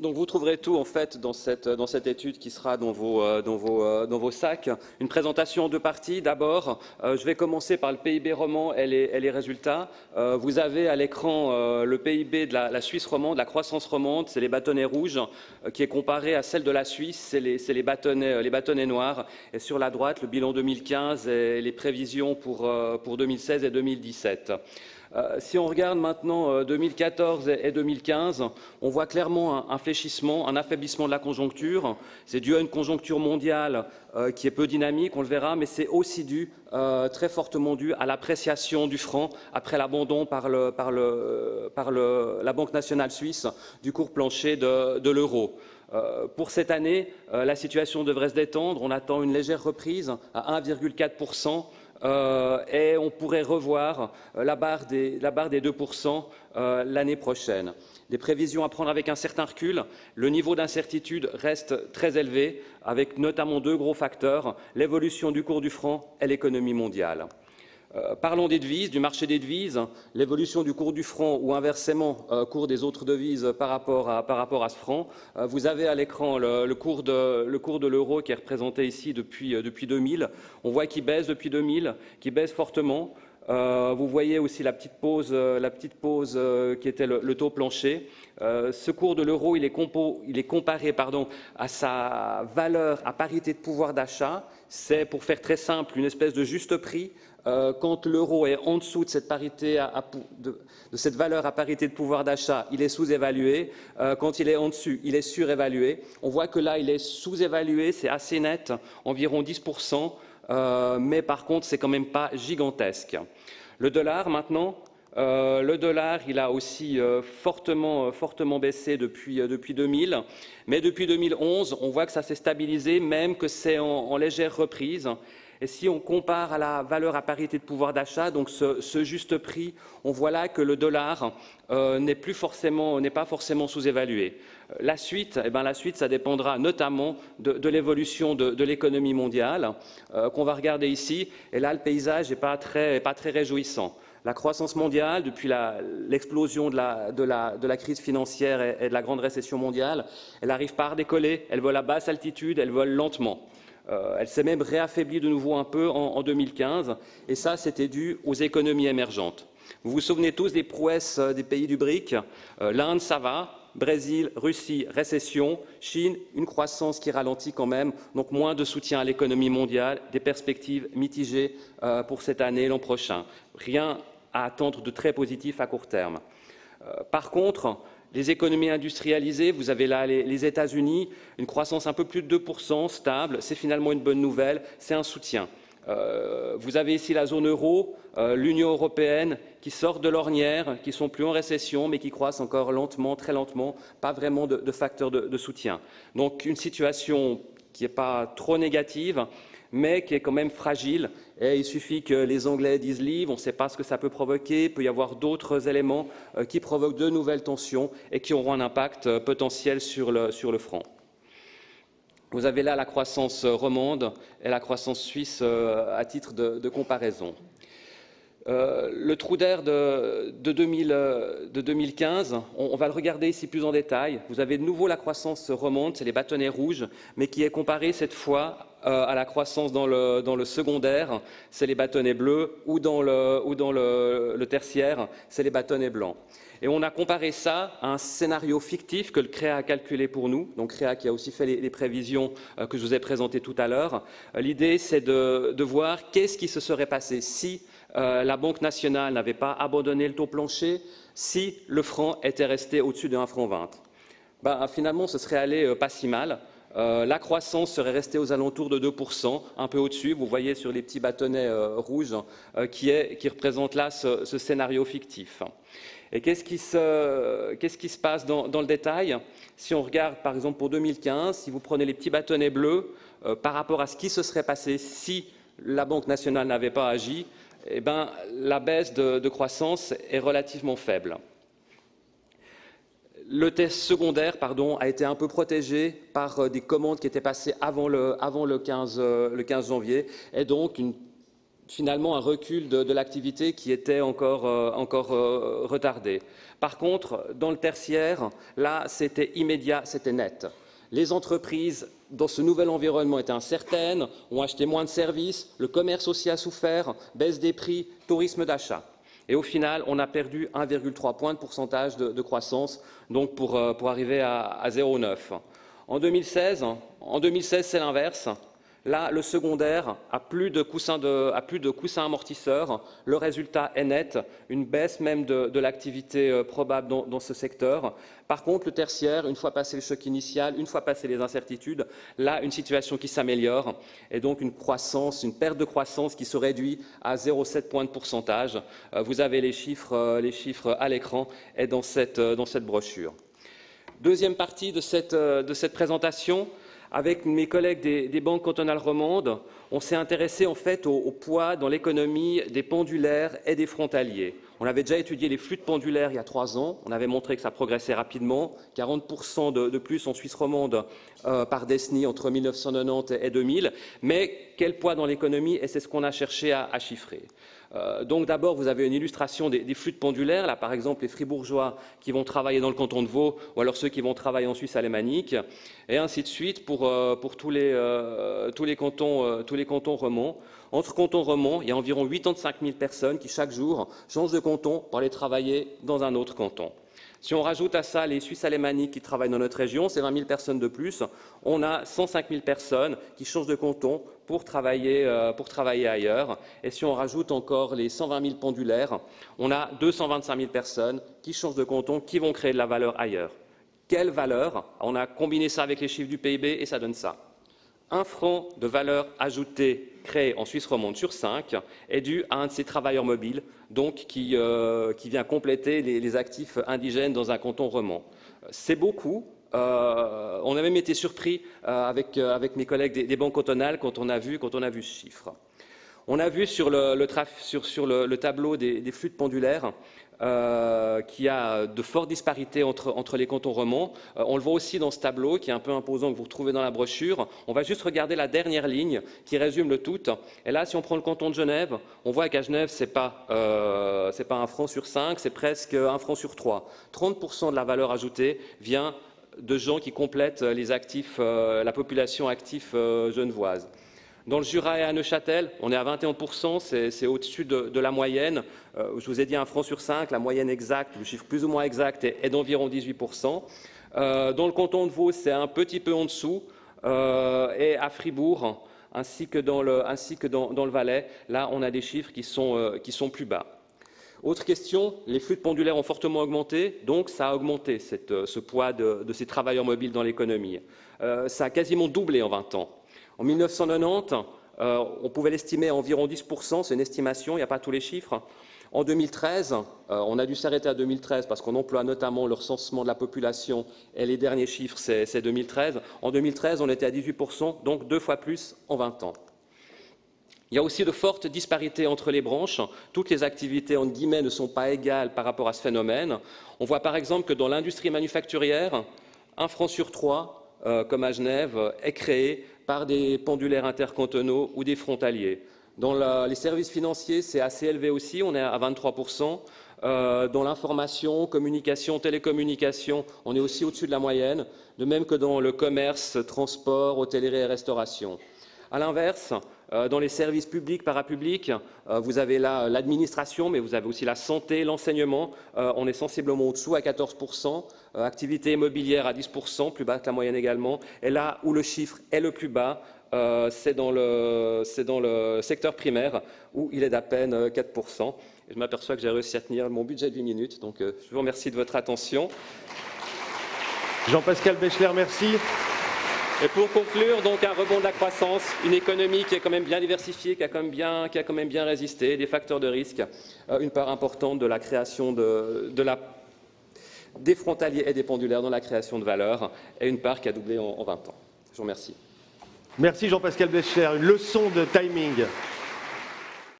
Donc vous trouverez tout en fait dans cette étude qui sera dans vos sacs. Une présentation en deux parties. D'abord, je vais commencer par le PIB roman et les résultats. Vous avez à l'écran le PIB de la Suisse romande, la croissance romande, c'est les bâtonnets rouges, qui est comparé à celle de la Suisse, c'est les bâtonnets noirs. Et sur la droite, le bilan 2015 et les prévisions pour 2016 et 2017. Si on regarde maintenant 2014 et 2015, on voit clairement un fléchissement, un affaiblissement de la conjoncture. C'est dû à une conjoncture mondiale qui est peu dynamique, on le verra, mais c'est aussi dû, très fortement dû à l'appréciation du franc après l'abandon par la Banque nationale suisse du cours plancher de l'euro. Pour cette année, la situation devrait se détendre. On attend une légère reprise à 1,4%. Et on pourrait revoir la barre des 2% l'année prochaine. Des prévisions à prendre avec un certain recul. Le niveau d'incertitude reste très élevé, avec notamment deux gros facteurs, l'évolution du cours du franc et l'économie mondiale. Parlons des devises, du marché des devises, l'évolution du cours du franc ou inversement cours des autres devises par rapport à ce franc. Vous avez à l'écran le cours de l'euro qui est représenté ici depuis 2000. On voit qu'il baisse depuis 2000, qu'il baisse fortement. Vous voyez aussi la petite pause qui était le taux plancher. Ce cours de l'euro, il est comparé à sa valeur à parité de pouvoir d'achat. C'est, pour faire très simple, une espèce de juste prix. Quand l'euro est en dessous de cette cette valeur à parité de pouvoir d'achat, il est sous-évalué. Quand il est en dessus, il est surévalué. On voit que là, il est sous-évalué, c'est assez net, environ 10%, mais par contre, c'est quand même pas gigantesque. Le dollar, maintenant. Le dollar, il a aussi fortement baissé depuis 2000, mais depuis 2011, on voit que ça s'est stabilisé, même que c'est en légère reprise. Et si on compare à la valeur à parité de pouvoir d'achat, donc ce juste prix, on voit là que le dollar n'est pas forcément sous-évalué. La suite, ça dépendra notamment de l'évolution de l'économie mondiale qu'on va regarder ici. Et là, le paysage n'est pas très réjouissant. La croissance mondiale, depuis l'explosion de la crise financière et de la grande récession mondiale, elle n'arrive pas à redécoller, elle vole à basse altitude, elle vole lentement. Elle s'est même réaffaiblie de nouveau un peu en 2015, et ça, c'était dû aux économies émergentes. Vous vous souvenez tous des prouesses des pays du BRIC. L'Inde, ça va. Brésil, Russie, récession. Chine, une croissance qui ralentit quand même, donc moins de soutien à l'économie mondiale, des perspectives mitigées pour cette année et l'an prochain. Rien à attendre de très positif à court terme. Par contre, les économies industrialisées, vous avez là les États-Unis, une croissance un peu plus de 2%, stable, c'est finalement une bonne nouvelle, c'est un soutien. Vous avez ici la zone euro, l'Union européenne, qui sort de l'ornière, qui sont plus en récession, mais qui croissent encore lentement, très lentement, pas vraiment de facteur de soutien. Donc une situation qui n'est pas trop négative, mais qui est quand même fragile. Et il suffit que les Anglais disent leave, on ne sait pas ce que ça peut provoquer, il peut y avoir d'autres éléments qui provoquent de nouvelles tensions et qui auront un impact potentiel sur le franc. Vous avez là la croissance romande et la croissance suisse à titre de comparaison. Le trou d'air de 2015, on va le regarder ici plus en détail. Vous avez de nouveau la croissance romande, c'est les bâtonnets rouges, mais qui est comparée cette fois à la croissance dans le secondaire, c'est les bâtonnets bleus, ou dans le tertiaire, c'est les bâtonnets blancs. Et on a comparé ça à un scénario fictif que le CREA a calculé pour nous, donc CREA qui a aussi fait les prévisions que je vous ai présentées tout à l'heure. L'idée, c'est de voir qu'est-ce qui se serait passé si la Banque nationale n'avait pas abandonné le taux plancher, si le franc était resté au-dessus de 1,20 franc. Finalement, ce serait allé pas si mal. La croissance serait restée aux alentours de 2%, un peu au-dessus. Vous voyez sur les petits bâtonnets rouges qui représentent là ce scénario fictif. Et qu'est-ce qui se passe dans le détail? Si on regarde par exemple pour 2015, si vous prenez les petits bâtonnets bleus par rapport à ce qui se serait passé si la Banque nationale n'avait pas agi, la baisse de croissance est relativement faible. Le test secondaire a été un peu protégé par des commandes qui étaient passées avant le 15 janvier, et donc une finalement un recul de l'activité qui était encore retardé. Par contre, dans le tertiaire, là, c'était immédiat, c'était net. Les entreprises, dans ce nouvel environnement, étaient incertaines, ont acheté moins de services, le commerce aussi a souffert, baisse des prix, tourisme d'achat. Et au final, on a perdu 1,3 point de pourcentage de croissance, donc pour arriver à 0,9. En 2016, c'est l'inverse. Là, le secondaire a plus de coussins amortisseurs. Le résultat est net, une baisse même de l'activité probable dans ce secteur. Par contre, le tertiaire, une fois passé le choc initial, une fois passé les incertitudes, là, une situation qui s'améliore et donc une perte de croissance qui se réduit à 0,7 points de pourcentage. Vous avez les chiffres à l'écran et dans cette brochure. Deuxième partie de cette présentation. Avec mes collègues des banques cantonales romandes, on s'est intéressé en fait au poids dans l'économie des pendulaires et des frontaliers. On avait déjà étudié les flux de pendulaires il y a 3 ans. On avait montré que ça progressait rapidement, 40% de plus en Suisse romande par décennie entre 1990 et 2000. Mais quel poids dans l'économie? Et c'est ce qu'on a cherché à chiffrer. Donc d'abord, vous avez une illustration des flux de pendulaires, là par exemple les fribourgeois qui vont travailler dans le canton de Vaud ou alors ceux qui vont travailler en Suisse alémanique, et ainsi de suite pour tous les cantons romands. Entre cantons romands, il y a environ 85 000 personnes qui chaque jour changent de canton pour aller travailler dans un autre canton. Si on rajoute à ça les Suisses alémaniques qui travaillent dans notre région, c'est 20 000 personnes de plus. On a 105 000 personnes qui changent de canton pour travailler ailleurs. Et si on rajoute encore les 120 000 pendulaires, on a 225 000 personnes qui changent de canton, qui vont créer de la valeur ailleurs. Quelle valeur? On a combiné ça avec les chiffres du PIB et ça donne ça. 1 franc de valeur ajoutée créé en Suisse romande sur 5 est dû à un de ces travailleurs mobiles, donc qui vient compléter les actifs indigènes dans un canton romand. C'est beaucoup. On a même été surpris avec mes collègues des banques cantonales quand on a vu ce chiffre. On a vu sur le tableau des flux de pendulaires qu'il y a de fortes disparités entre les cantons romands. On le voit aussi dans ce tableau qui est un peu imposant que vous retrouvez dans la brochure. On va juste regarder la dernière ligne qui résume le tout. Et là, si on prend le canton de Genève, on voit qu'à Genève, c'est pas 1 franc sur 5, c'est presque 1 franc sur 3. 30% de la valeur ajoutée vient de gens qui complètent les actifs, la population active genevoise. Dans le Jura et à Neuchâtel, on est à 21%, c'est au-dessus de la moyenne. Je vous ai dit 1 franc sur 5, la moyenne exacte, le chiffre plus ou moins exact est d'environ 18%. Dans le canton de Vaud, c'est un petit peu en dessous. Et à Fribourg, ainsi que dans le Valais, là, on a des chiffres qui sont plus bas. Autre question, les flux de pendulaires ont fortement augmenté, donc ça a augmenté ce poids de ces travailleurs mobiles dans l'économie. Ça a quasiment doublé en 20 ans. En 1990, on pouvait l'estimer à environ 10%, c'est une estimation, il n'y a pas tous les chiffres. En 2013, on a dû s'arrêter à 2013 parce qu'on emploie notamment le recensement de la population et les derniers chiffres, c'est 2013. En 2013, on était à 18%, donc 2 fois plus en 20 ans. Il y a aussi de fortes disparités entre les branches. Toutes les activités, entre guillemets, ne sont pas égales par rapport à ce phénomène. On voit par exemple que dans l'industrie manufacturière, 1 franc sur 3, comme à Genève, est créé par des pendulaires intercantonaux ou des frontaliers. Dans les services financiers, c'est assez élevé aussi, on est à 23%. Dans l'information, communication, télécommunication, on est aussi au-dessus de la moyenne, de même que dans le commerce, transport, hôtellerie et restauration. À l'inverse, dans les services publics, parapublics, vous avez là l'administration, mais vous avez aussi la santé, l'enseignement. On est sensiblement au-dessous à 14%. Activité immobilière à 10%, plus bas que la moyenne également. Et là où le chiffre est le plus bas, c'est dans le secteur primaire, où il est d'à peine 4%. Et je m'aperçois que j'ai réussi à tenir mon budget de 8 minutes, donc je vous remercie de votre attention. Jean-Pascal Bechler, merci. Et pour conclure, donc un rebond de la croissance, une économie qui est quand même bien diversifiée, qui a quand même bien résisté, des facteurs de risque, une part importante de la création des frontaliers et des pendulaires dans la création de valeur, et une part qui a doublé en 20 ans. Je vous remercie. Merci Jean-Pascal Bechler, une leçon de timing.